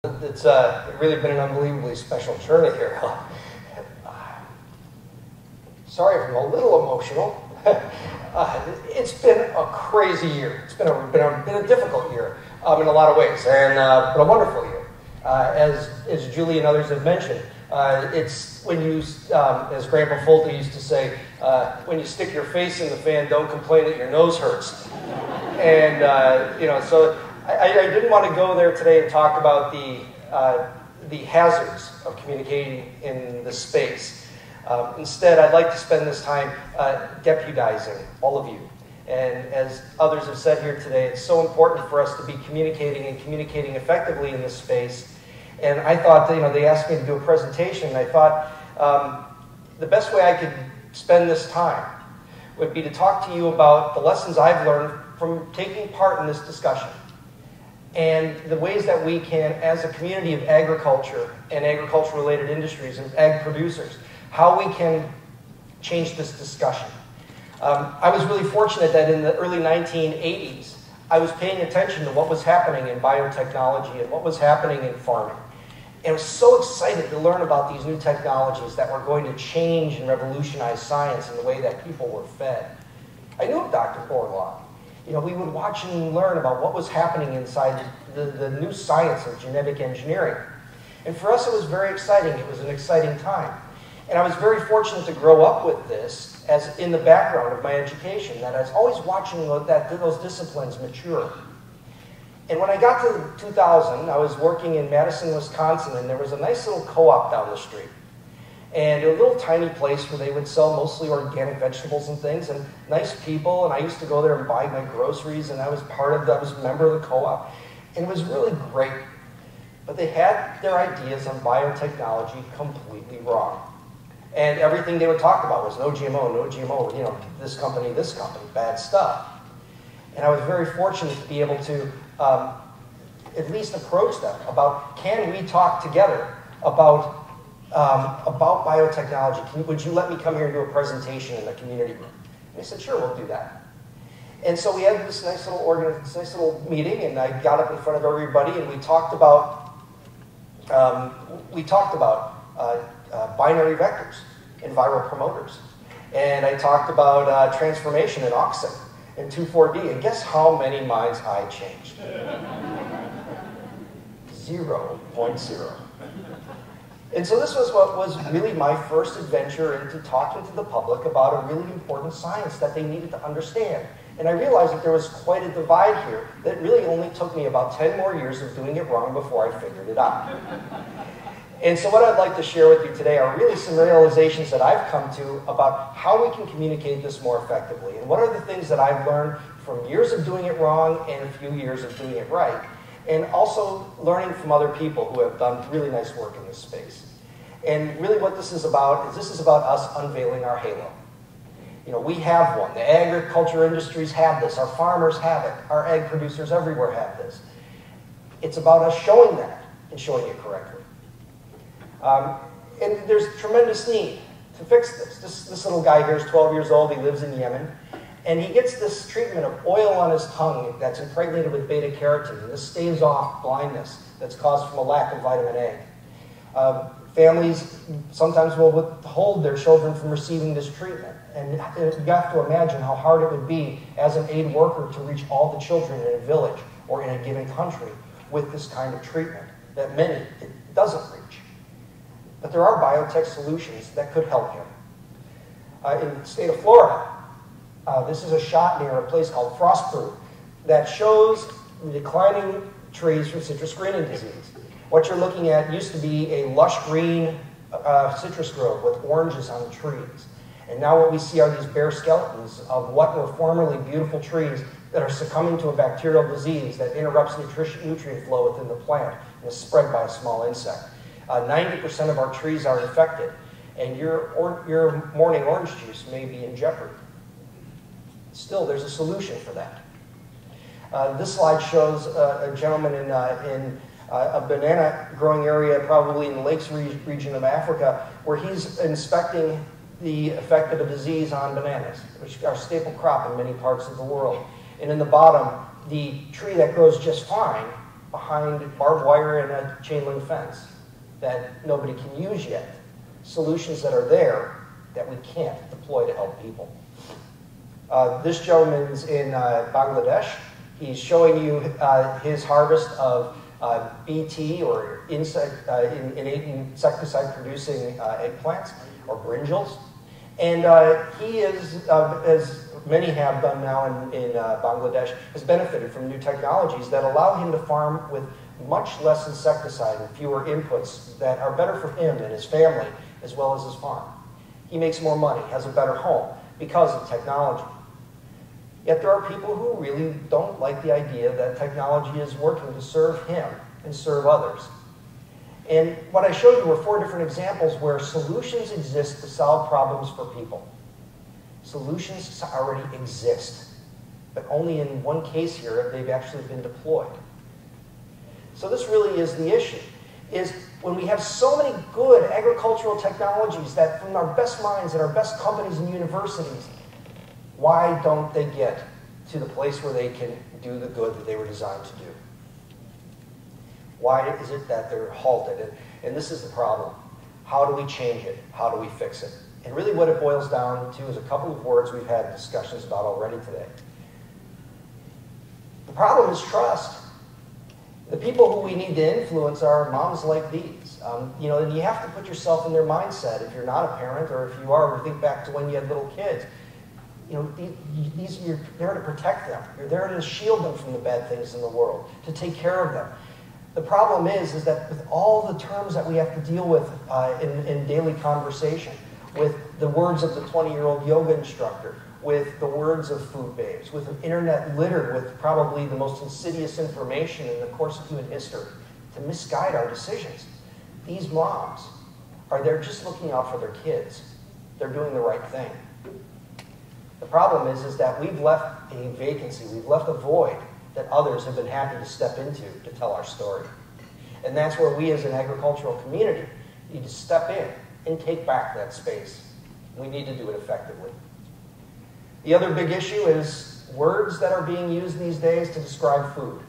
It's really been an unbelievably special journey here. Sorry if I'm a little emotional. It's been a crazy year. It's been a difficult year in a lot of ways, and but a wonderful year. As Julie and others have mentioned, it's when you, as Grandpa Folta used to say, when you stick your face in the fan, don't complain that your nose hurts. And so I didn't want to go there today and talk about the hazards of communicating in this space. Instead, I'd like to spend this time deputizing all of you. And as others have said here today, it's so important for us to be communicating and communicating effectively in this space. And I thought, they asked me to do a presentation, and I thought the best way I could spend this time would be to talk to you about the lessons I've learned from taking part in this discussion, and the ways that we can, as a community of agriculture and agriculture-related industries and ag producers, how we can change this discussion. I was really fortunate that in the early 1980s, I was paying attention to what was happening in biotechnology and what was happening in farming. And I was so excited to learn about these new technologies that were going to change and revolutionize science and the way that people were fed. I knew of Dr. Borlaug. We would watch and learn about what was happening inside the new science of genetic engineering. And for us, it was very exciting. It was an exciting time. And I was very fortunate to grow up with this as in the background of my education, that I was always watching those disciplines mature. And when I got to 2000, I was working in Madison, Wisconsin, and there was a nice little co-op down the street. And a little tiny place where they would sell mostly organic vegetables and things, and nice people, and I used to go there and buy my groceries, and I was a member of the co-op, and it was really great. But they had their ideas on biotechnology completely wrong. And everything they would talk about was no GMO, this company, bad stuff. And I was very fortunate to be able to at least approach them about, can we talk together about biotechnology? Would you let me come here and do a presentation in the community room? And they said, sure, we'll do that. And so we had this nice little meeting, and I got up in front of everybody, and we talked about binary vectors and viral promoters. And I talked about transformation and auxin and 2,4-D. And guess how many minds I changed? 0.0. And so this was what was really my first adventure into talking to the public about a really important science that they needed to understand. And I realized that there was quite a divide here that really only took me about 10 more years of doing it wrong before I figured it out. And so what I'd like to share with you today are really some realizations that I've come to about how we can communicate this more effectively. And what are the things that I've learned from years of doing it wrong and a few years of doing it right. And also learning from other people who have done really nice work in this space. And really what this is about us unveiling our halo. We have one. The agriculture industries have this. Our farmers have it. Our ag producers everywhere have this. It's about us showing that and showing it correctly. And there's tremendous need to fix this. This little guy here is 12 years old. He lives in Yemen. And he gets this treatment of oil on his tongue that's impregnated with beta-carotene. And this staves off blindness that's caused from a lack of vitamin A. Families sometimes will withhold their children from receiving this treatment. And you have to imagine how hard it would be as an aid worker to reach all the children in a village or in a given country with this kind of treatment that many it doesn't reach. But there are biotech solutions that could help him. In the state of Florida, this is a shot near a place called Frostproof that shows the declining trees from citrus greening disease. What you're looking at used to be a lush green citrus grove with oranges on the trees. And now what we see are these bare skeletons of what were formerly beautiful trees that are succumbing to a bacterial disease that interrupts nutrient flow within the plant and is spread by a small insect. 90% of our trees are infected, and your morning orange juice may be in jeopardy. Still, there's a solution for that. This slide shows a gentleman in a banana growing area, probably in the Lakes region of Africa, where he's inspecting the effect of a disease on bananas, which are a staple crop in many parts of the world. And in the bottom, the tree that grows just fine behind barbed wire and a chain link fence that nobody can use yet. Solutions that are there that we can't deploy to help people. This gentleman's in Bangladesh. He's showing you his harvest of BT, or innate insecticide producing eggplants or brinjals. And he is, as many have done now in Bangladesh, has benefited from new technologies that allow him to farm with much less insecticide and fewer inputs that are better for him and his family as well as his farm. He makes more money, has a better home because of technology. Yet there are people who really don't like the idea that technology is working to serve him and serve others. And what I showed you were 4 different examples where solutions exist to solve problems for people. Solutions already exist, but only in one case here have they actually been deployed. So this really is the issue, is when we have so many good agricultural technologies that from our best minds and our best companies and universities, why don't they get to the place where they can do the good that they were designed to do? Why is it that they're halted? And this is the problem. How do we change it? How do we fix it? And really what it boils down to is a couple of words we've had discussions about already today. The problem is trust. The people who we need to influence are moms like these. You know, and you have to put yourself in their mindset if you're not a parent, or if you are, think back to when you had little kids. You know, you're there to protect them. You're there to shield them from the bad things in the world, to take care of them. The problem is that with all the terms that we have to deal with in daily conversation, with the words of the 20-year-old yoga instructor, with the words of food babes, with an internet littered with probably the most insidious information in the course of human history to misguide our decisions. These moms are there just looking out for their kids. They're doing the right thing. The problem is that we've left a vacancy, we've left a void that others have been happy to step into to tell our story. And that's where we as an agricultural community need to step in and take back that space. We need to do it effectively. The other big issue is words that are being used these days to describe food.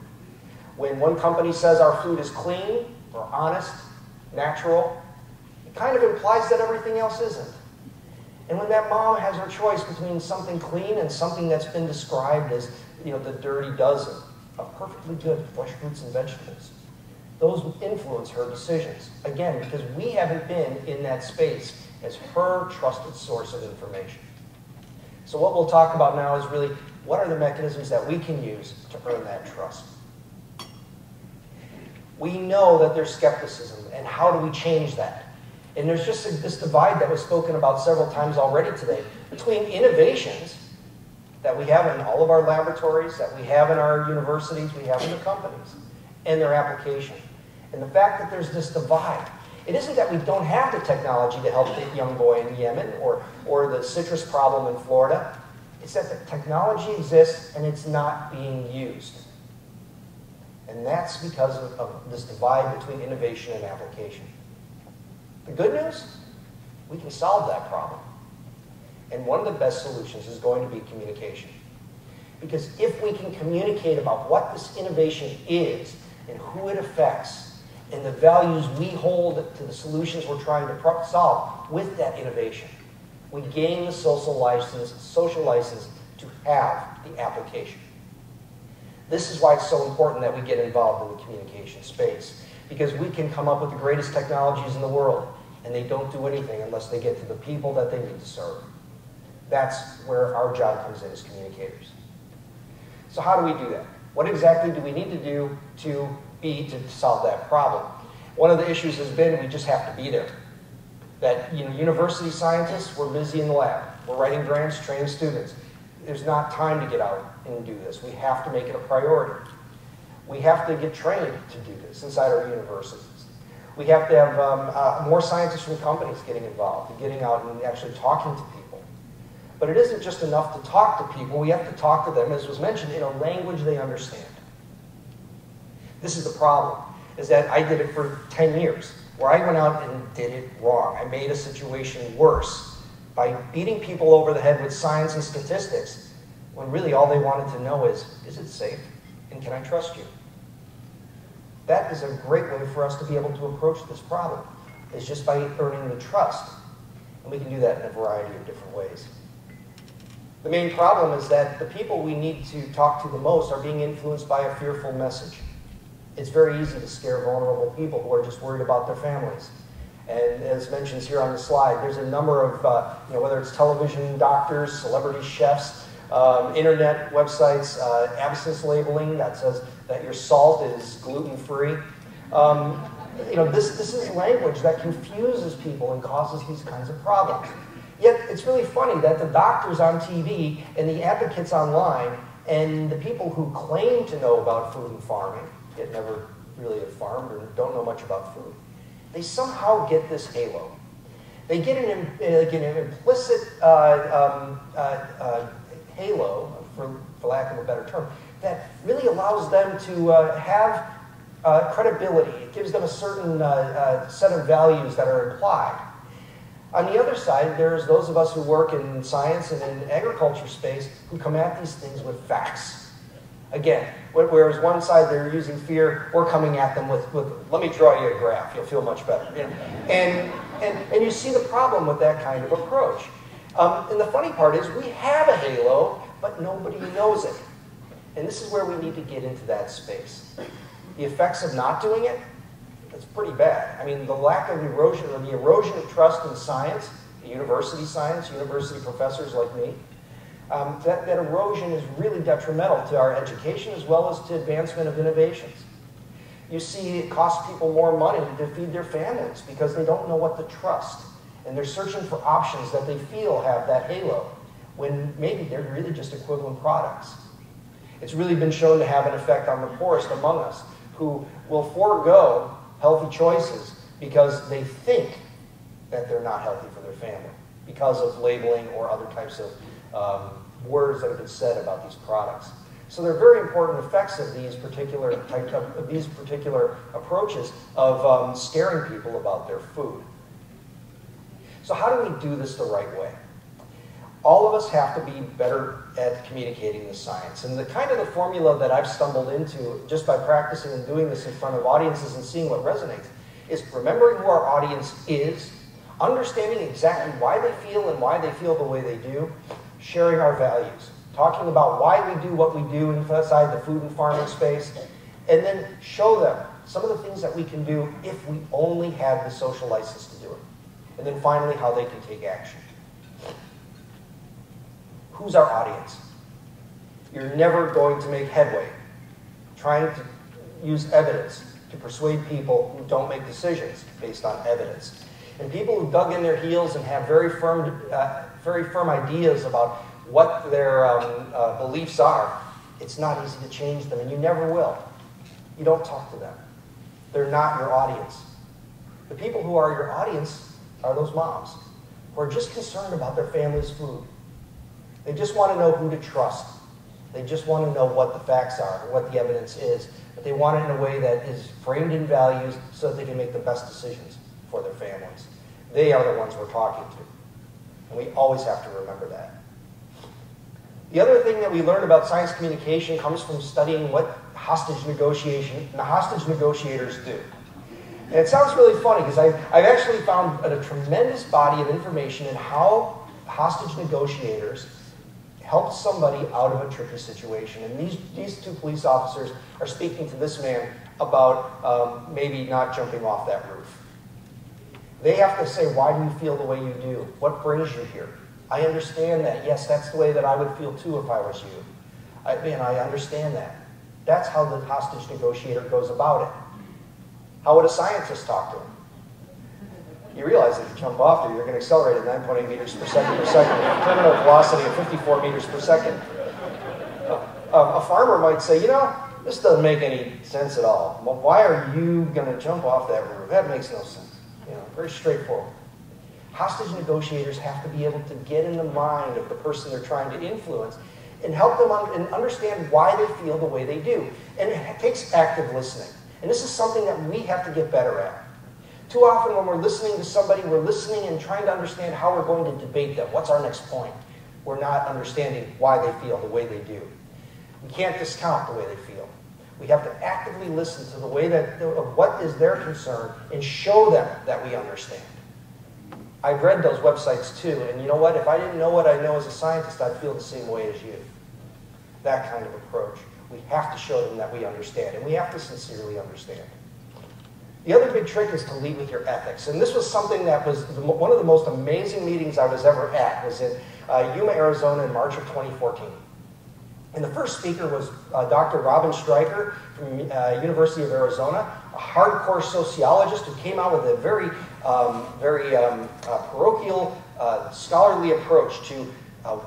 When one company says our food is clean or honest, natural, it kind of implies that everything else isn't. And when that mom has her choice between something clean and something that's been described as, you know, the dirty dozen of perfectly good fresh fruits and vegetables, those influence her decisions. Again, because we haven't been in that space as her trusted source of information. So what we'll talk about now is really what are the mechanisms that we can use to earn that trust. We know that there's skepticism, and how do we change that? And there's just this divide that was spoken about several times already today between innovations that we have in all of our laboratories, that we have in our universities, we have in the companies, and their application. And the fact that there's this divide. It isn't that we don't have the technology to help the young boy in Yemen or the citrus problem in Florida. It's that the technology exists and it's not being used. And that's because of this divide between innovation and application. The good news, we can solve that problem. And one of the best solutions is going to be communication. Because if we can communicate about what this innovation is and who it affects, and the values we hold to the solutions we're trying to solve with that innovation, we gain the social license to have the application. This is why it's so important that we get involved in the communication space, because we can come up with the greatest technologies in the world, and they don't do anything unless they get to the people that they need to serve. That's where our job comes in as communicators. So how do we do that? What exactly do we need to do to solve that problem? One of the issues has been we just have to be there. That, you know, university scientists, we're busy in the lab. We're writing grants, training students. There's not time to get out and do this. We have to make it a priority. We have to get trained to do this inside our universities. We have to have more scientists from companies getting involved and getting out and actually talking to people. But it isn't just enough to talk to people. We have to talk to them, as was mentioned, in a language they understand. This is the problem, is that I did it for 10 years, where I went out and did it wrong. I made a situation worse by beating people over the head with science and statistics, when really all they wanted to know is it safe? And can I trust you? That is a great way for us to be able to approach this problem, is just by earning the trust. And we can do that in a variety of different ways. The main problem is that the people we need to talk to the most are being influenced by a fearful message. It's very easy to scare vulnerable people who are just worried about their families. And as mentioned here on the slide, there's a number of, whether it's television doctors, celebrity chefs, internet websites, absence labeling that says that your salt is gluten-free. This is language that confuses people and causes these kinds of problems. Yet it's really funny that the doctors on TV and the advocates online and the people who claim to know about food and farming, yet never really have farmed or don't know much about food, they somehow get this halo. They get an implicit halo, for lack of a better term, that really allows them to have credibility. It gives them a certain set of values that are implied. On the other side, there's those of us who work in science and in agriculture space who come at these things with facts. Again, whereas one side they're using fear, we're coming at them with let me draw you a graph, you'll feel much better. And you see the problem with that kind of approach. And the funny part is we have a halo, but nobody knows it. And this is where we need to get into that space. The effects of not doing it, it's pretty bad. I mean, the lack of erosion, or the erosion of trust in science, university professors like me, that erosion is really detrimental to our education as well as to advancement of innovations. You see, it costs people more money to feed their families because they don't know what to trust. And they're searching for options that they feel have that halo, when maybe they're really just equivalent products. It's really been shown to have an effect on the poorest among us, who will forego healthy choices because they think that they're not healthy for their family because of labeling or other types of words that have been said about these products. So there are very important effects of these particular approaches of scaring people about their food. So how do we do this the right way? All of us have to be better at communicating the science. And the formula that I've stumbled into just by practicing and doing this in front of audiences and seeing what resonates is remembering who our audience is, understanding exactly why they feel and why they feel the way they do, sharing our values, talking about why we do what we do inside the food and farming space, and then show them some of the things that we can do if we only have the social license to do it. And then finally, how they can take action. Who's our audience? You're never going to make headway trying to use evidence to persuade people who don't make decisions based on evidence. And people who dug in their heels and have very firm ideas about what their beliefs are, it's not easy to change them, and you never will. You don't talk to them. They're not your audience. The people who are your audience are those moms who are just concerned about their family's food. They just want to know who to trust. They just want to know what the facts are, what the evidence is. But they want it in a way that is framed in values so that they can make the best decisions for their families. They are the ones we're talking to. And we always have to remember that. The other thing that we learn about science communication comes from studying what hostage negotiation and the hostage negotiators do. And it sounds really funny because I've actually found a tremendous body of information in how hostage negotiators helped somebody out of a tricky situation. And these two police officers are speaking to this man about maybe not jumping off that roof. They have to say, why do you feel the way you do? What brings you here? I understand that. Yes, that's the way that I would feel too if I was you. I understand that. That's how the hostage negotiator goes about it. How would a scientist talk to him? You realize that if you jump off there, you're going to accelerate at 9.8 meters per second with a terminal velocity of 54 meters per second. A farmer might say, this doesn't make any sense at all. Well, why are you going to jump off that roof? That makes no sense. Very straightforward. Hostage negotiators have to be able to get in the mind of the person they're trying to influence and help them understand why they feel the way they do. And it takes active listening. And this is something that we have to get better at. Too often when we're listening to somebody, we're listening and trying to understand how we're going to debate them. What's our next point? We're not understanding why they feel the way they do. We can't discount the way they feel. We have to actively listen to the way that, of what is their concern and show them that we understand. I've read those websites too, and you know what? If I didn't know what I know as a scientist, I'd feel the same way as you. That kind of approach. We have to show them that we understand, and we have to sincerely understand. The other big trick is to lead with your ethics, and this was something that was one of the most amazing meetings I was ever at. It was in Yuma, Arizona in March of 2014. And the first speaker was Dr. Robin Stryker from University of Arizona, a hardcore sociologist who came out with a very parochial, scholarly approach to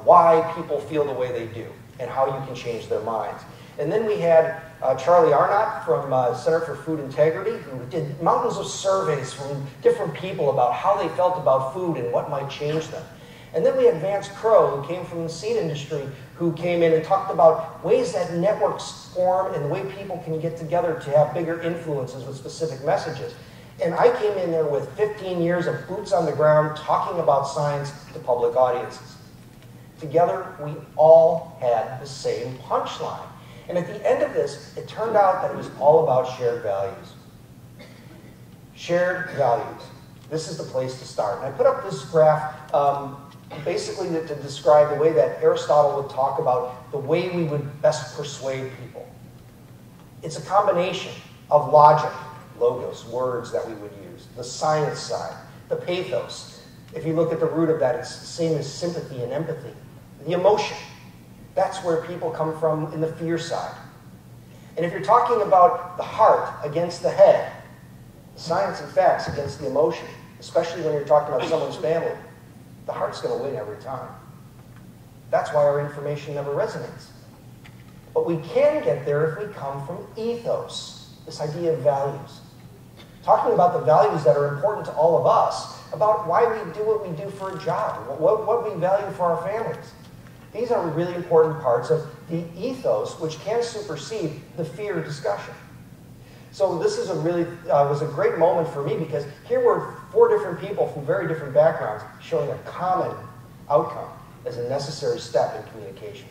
why people feel the way they do and how you can change their minds. And then we had Charlie Arnott from Center for Food Integrity, who did mountains of surveys from different people about how they felt about food and what might change them. And then we had Vance Crowe, who came from the seed industry, who came in and talked about ways that networks form and the way people can get together to have bigger influences with specific messages. And I came in there with 15 years of boots on the ground talking about science to public audiences. Together, we all had the same punchline. And at the end of this, it turned out that it was all about shared values. Shared values. This is the place to start. And I put up this graph basically to describe the way that Aristotle would talk about the way we would best persuade people. It's a combination of logic, logos, words that we would use, the science side, the pathos. If you look at the root of that, it's the same as sympathy and empathy. The emotion. That's where people come from in the fear side. And if you're talking about the heart against the head, the science and facts against the emotion, especially when you're talking about someone's family, the heart's going to win every time. That's why our information never resonates. But we can get there if we come from ethos, this idea of values. Talking about the values that are important to all of us, about why we do what we do for a job, what we value for our families. These are really important parts of the ethos, which can supersede the fear discussion. So this is was a great moment for me, because here were 4 different people from very different backgrounds showing a common outcome as a necessary step in communication.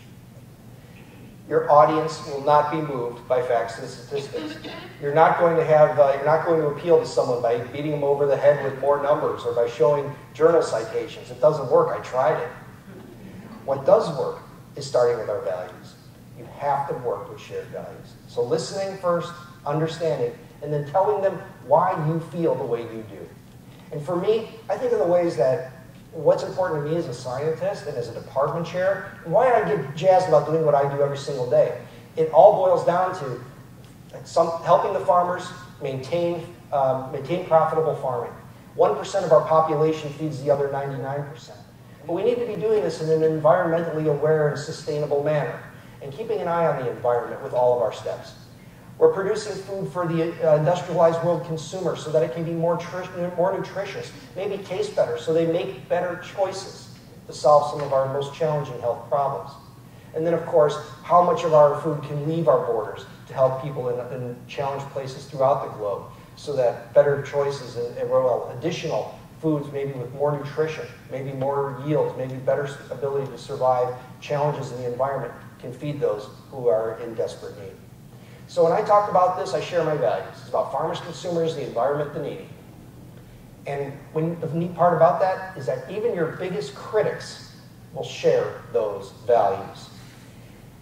Your audience will not be moved by facts and statistics. You're not going to appeal to someone by beating them over the head with more numbers or by showing journal citations. It doesn't work. I tried it. What does work is starting with our values. You have to work with shared values. So listening first, understanding, and then telling them why you feel the way you do. And for me, I think of the ways that what's important to me as a scientist and as a department chair, and why I get jazzed about doing what I do every single day. It all boils down to helping the farmers maintain profitable farming. 1% of our population feeds the other 99%. But we need to be doing this in an environmentally aware and sustainable manner, and keeping an eye on the environment with all of our steps. We're producing food for the industrialized world consumer so that it can be more nutritious, maybe taste better, so they make better choices to solve some of our most challenging health problems. And then, of course, how much of our food can leave our borders to help people in challenged places throughout the globe, so that better choices and additional foods, maybe with more nutrition, maybe more yield, maybe better ability to survive challenges in the environment, can feed those who are in desperate need. So when I talk about this, I share my values. It's about farmers, consumers, the environment, the needy. And the neat part about that is that even your biggest critics will share those values.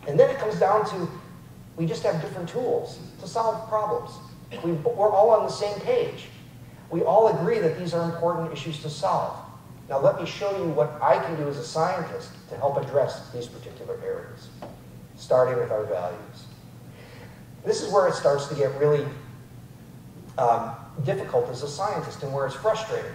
And then it comes down to, we just have different tools to solve problems. We're all on the same page. We all agree that these are important issues to solve. Now let me show you what I can do as a scientist to help address these particular areas, starting with our values. This is where it starts to get really difficult as a scientist, and where it's frustrating,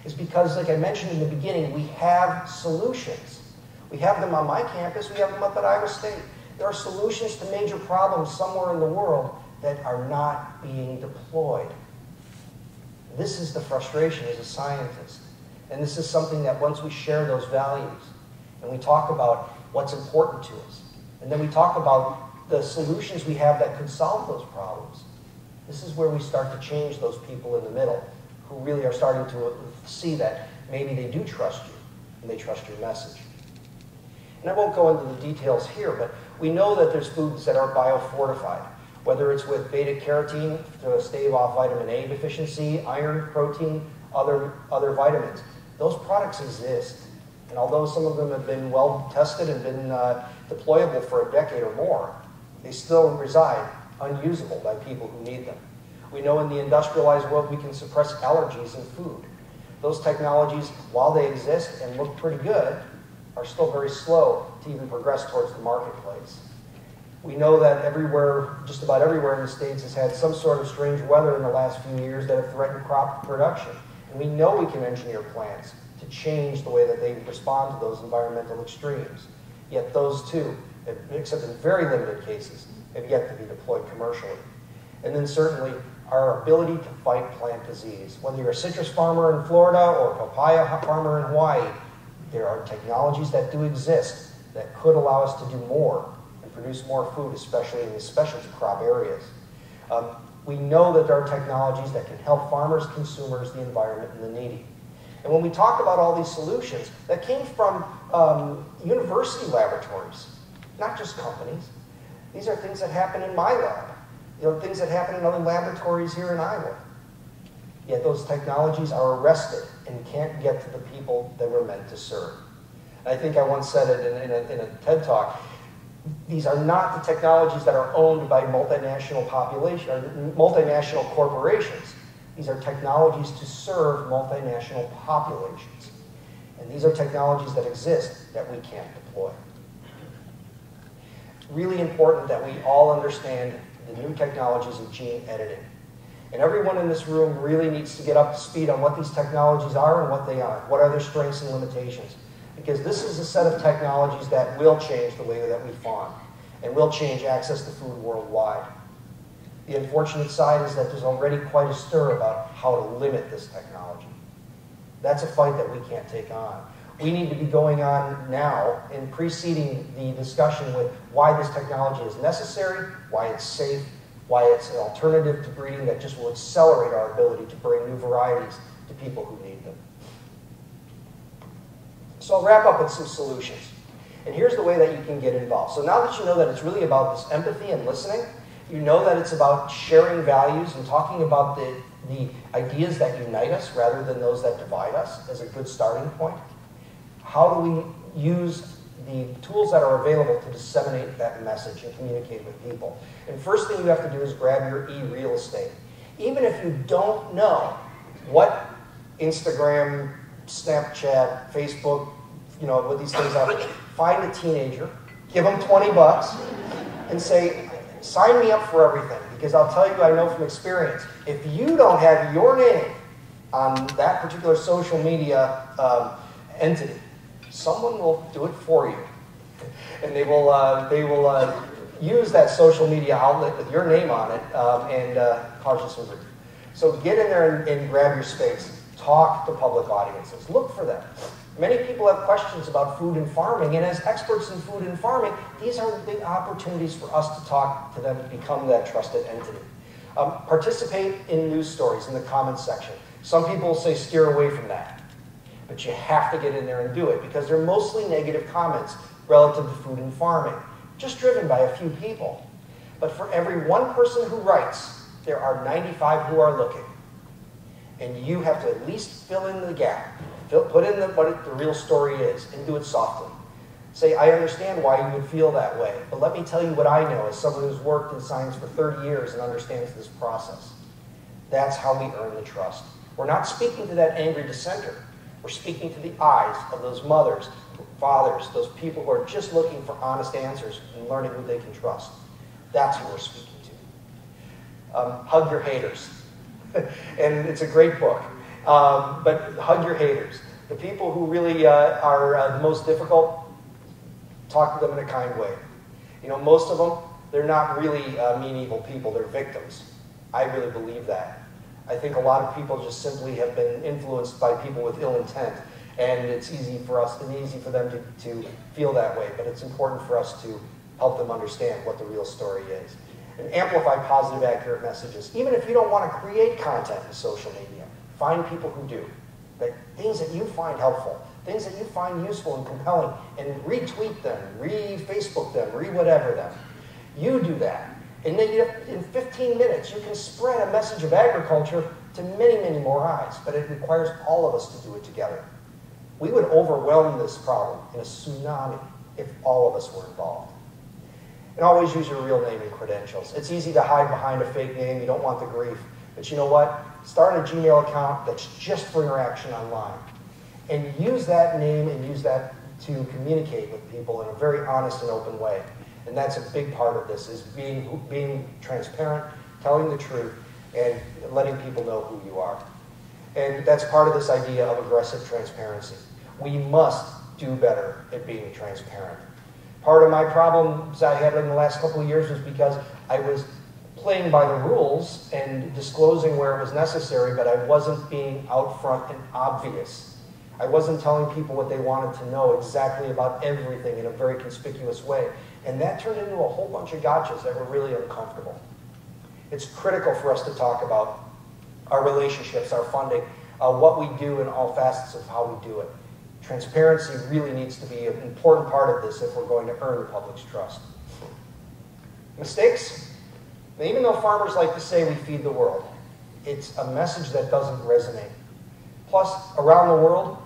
is because, like I mentioned in the beginning, we have solutions. We have them on my campus, we have them up at Iowa State. There are solutions to major problems somewhere in the world that are not being deployed. This is the frustration as a scientist. And this is something that once we share those values, and we talk about what's important to us, and then we talk about the solutions we have that could solve those problems, this is where we start to change those people in the middle who really are starting to see that maybe they do trust you and they trust your message. And I won't go into the details here, but we know that there's foods that are biofortified. Whether it's with beta-carotene to stave off vitamin A deficiency, iron, protein, other vitamins. Those products exist. And although some of them have been well tested and been deployable for a decade or more, they still reside unusable by people who need them. We know in the industrialized world we can suppress allergies in food. Those technologies, while they exist and look pretty good, are still very slow to even progress towards the marketplace. We know that everywhere, just about everywhere in the States has had some sort of strange weather in the last few years that have threatened crop production. And we know we can engineer plants to change the way that they respond to those environmental extremes. Yet those too, except in very limited cases, have yet to be deployed commercially. And then certainly our ability to fight plant disease. Whether you're a citrus farmer in Florida or a papaya farmer in Hawaii, there are technologies that do exist that could allow us to do more and produce more food, especially in the specialty crop areas. We know that there are technologies that can help farmers, consumers, the environment, and the needy. And when we talk about all these solutions, that came from university laboratories, not just companies. These are things that happen in my lab, things that happen in other laboratories here in Iowa. Yet those technologies are arrested and can't get to the people they were meant to serve. And I think I once said it in a TED Talk. These are not the technologies that are owned by multinational corporations. These are technologies to serve multinational populations. And these are technologies that exist that we can't deploy. Really important that we all understand the new technologies of gene editing. And everyone in this room really needs to get up to speed on what these technologies are and what they aren't. What are their strengths and limitations? Because this is a set of technologies that will change the way that we farm and will change access to food worldwide. The unfortunate side is that there's already quite a stir about how to limit this technology. That's a fight that we can't take on. We need to be going on now and preceding the discussion with why this technology is necessary, why it's safe, why it's an alternative to breeding that just will accelerate our ability to bring new varieties to people who need them. So I'll wrap up with some solutions. And here's the way that you can get involved. So now that you know that it's really about this empathy and listening, you know that it's about sharing values and talking about the ideas that unite us rather than those that divide us as a good starting point. How do we use the tools that are available to disseminate that message and communicate with people? And first thing you have to do is grab your e-real estate. Even if you don't know what Instagram, Snapchat, Facebook, what these things are, find a teenager, give them 20 bucks, and say, sign me up for everything. Because I'll tell you, I know from experience, if you don't have your name on that particular social media entity, someone will do it for you. And they will use that social media outlet with your name on it and cause you some grief. So get in there and grab your space. Talk to public audiences. Look for them. Many people have questions about food and farming, and as experts in food and farming, these are big opportunities for us to talk to them and become that trusted entity. Participate in news stories in the comments section. Some people say steer away from that, but you have to get in there and do it because they're mostly negative comments relative to food and farming, just driven by a few people. But for every one person who writes, there are 95 who are looking. And you have to at least fill in the gap. Put in what the real story is and do it softly. Say, I understand why you would feel that way, but let me tell you what I know as someone who's worked in science for 30 years and understands this process. That's how we earn the trust. We're not speaking to that angry dissenter. We're speaking to the eyes of those mothers, fathers, those people who are just looking for honest answers and learning who they can trust. That's who we're speaking to. Hug your haters. And it's a great book. But hug your haters. The people who really are the most difficult, talk to them in a kind way. Most of them, they're not really mean, evil people. They're victims. I really believe that. I think a lot of people just simply have been influenced by people with ill intent. And it's easy for us and easy for them to feel that way. But it's important for us to help them understand what the real story is. And amplify positive, accurate messages. Even if you don't want to create content in social media, find people who do. Things that you find helpful, things that you find useful and compelling, and retweet them, re-Facebook them, re-whatever them. You do that, And then in 15 minutes, you can spread a message of agriculture to many, many more eyes, but it requires all of us to do it together. We would overwhelm this problem in a tsunami if all of us were involved. And always use your real name and credentials. It's easy to hide behind a fake name. You don't want the grief. But you know what? Start a Gmail account that's just for interaction online. And use that name and use that to communicate with people in a very honest and open way. And that's a big part of this, is being transparent, telling the truth, and letting people know who you are. And that's part of this idea of aggressive transparency. We must do better at being transparent. Part of my problems I had in the last couple of years was because I was playing by the rules and disclosing where it was necessary, but I wasn't being out front and obvious. I wasn't telling people what they wanted to know exactly about everything in a very conspicuous way. And that turned into a whole bunch of gotchas that were really uncomfortable. It's critical for us to talk about our relationships, our funding, what we do in all facets of how we do it. Transparency really needs to be an important part of this if we're going to earn the public's trust. Mistakes? Even though farmers like to say we feed the world, it's a message that doesn't resonate. Plus, around the world,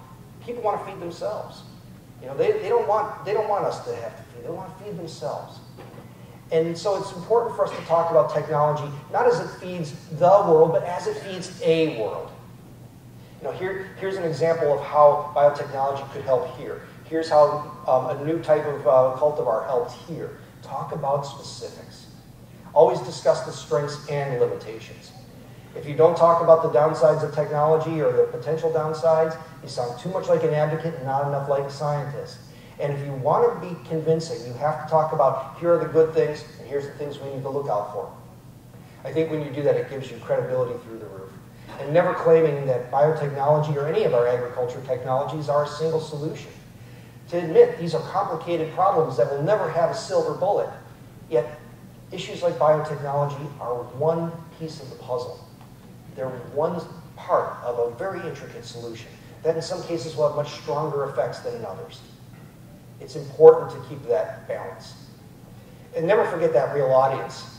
people want to feed themselves. You know, they don't want us to have to feed. They want to feed themselves. And so it's important for us to talk about technology, not as it feeds the world, but as it feeds a world. You know, here's an example of how biotechnology could help here. Here's how a new type of cultivar helped here. Talk about specifics. Always discuss the strengths and limitations. If you don't talk about the downsides of technology or the potential downsides, you sound too much like an advocate and not enough like a scientist. And if you want to be convincing, you have to talk about here are the good things and here's the things we need to look out for. I think when you do that, it gives you credibility through the roof. And never claiming that biotechnology or any of our agriculture technologies are a single solution. To admit these are complicated problems that will never have a silver bullet, yet issues like biotechnology are one piece of the puzzle. They're one part of a very intricate solution that in some cases will have much stronger effects than in others. It's important to keep that balance. And never forget that real audience.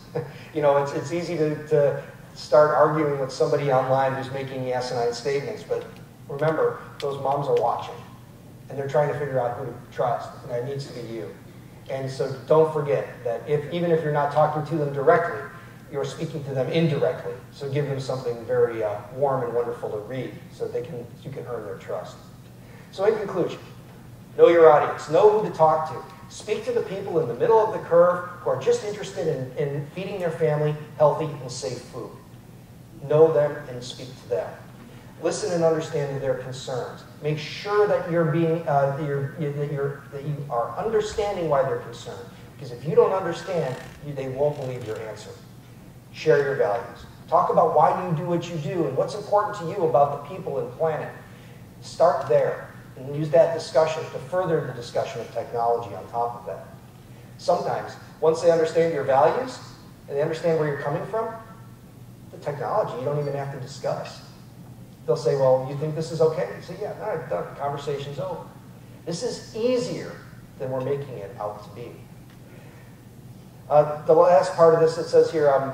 You know, it's easy to start arguing with somebody online who's making asinine statements, but remember, those moms are watching, and they're trying to figure out who to trust, and that needs to be you. And so don't forget that even if you're not talking to them directly, you're speaking to them indirectly. So give them something very warm and wonderful to read so you can earn their trust. So in conclusion, know your audience. Know who to talk to. Speak to the people in the middle of the curve who are just interested in feeding their family healthy and safe food. Know them and speak to them. Listen and understand their concerns. Make sure that you are understanding why they're concerned. Because if you don't understand, they won't believe your answer. Share your values. Talk about why you do what you do and what's important to you about the people and planet. Start there and use that discussion to further the discussion of technology on top of that. Sometimes, once they understand your values and they understand where you're coming from, the technology you don't even have to discuss. They'll say, well, you think this is okay? You say, yeah, all right, done. Conversation's over. This is easier than we're making it out to be. The last part of this, it says here,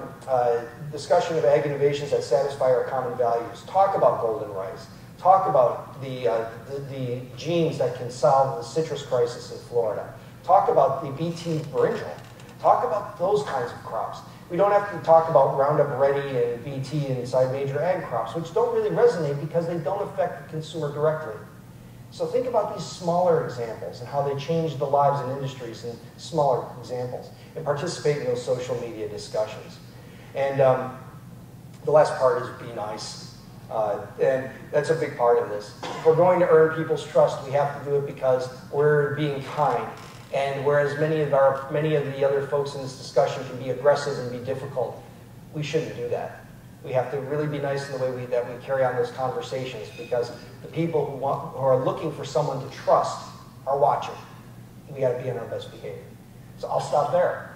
discussion of ag innovations that satisfy our common values. Talk about golden rice. Talk about the genes that can solve the citrus crisis in Florida. Talk about the BT brinjal. Talk about those kinds of crops. We don't have to talk about Roundup Ready and BT inside major ag crops, which don't really resonate because they don't affect the consumer directly. So think about these smaller examples and how they change the lives and industries in smaller examples, and participate in those social media discussions. And the last part is be nice. And that's a big part of this. If we're going to earn people's trust, we have to do it because we're being kind. And whereas many of the other folks in this discussion can be aggressive and be difficult, we shouldn't do that. We have to really be nice in the way that we carry on those conversations, because the people who are looking for someone to trust are watching. We got to be on our best behavior. So I'll stop there.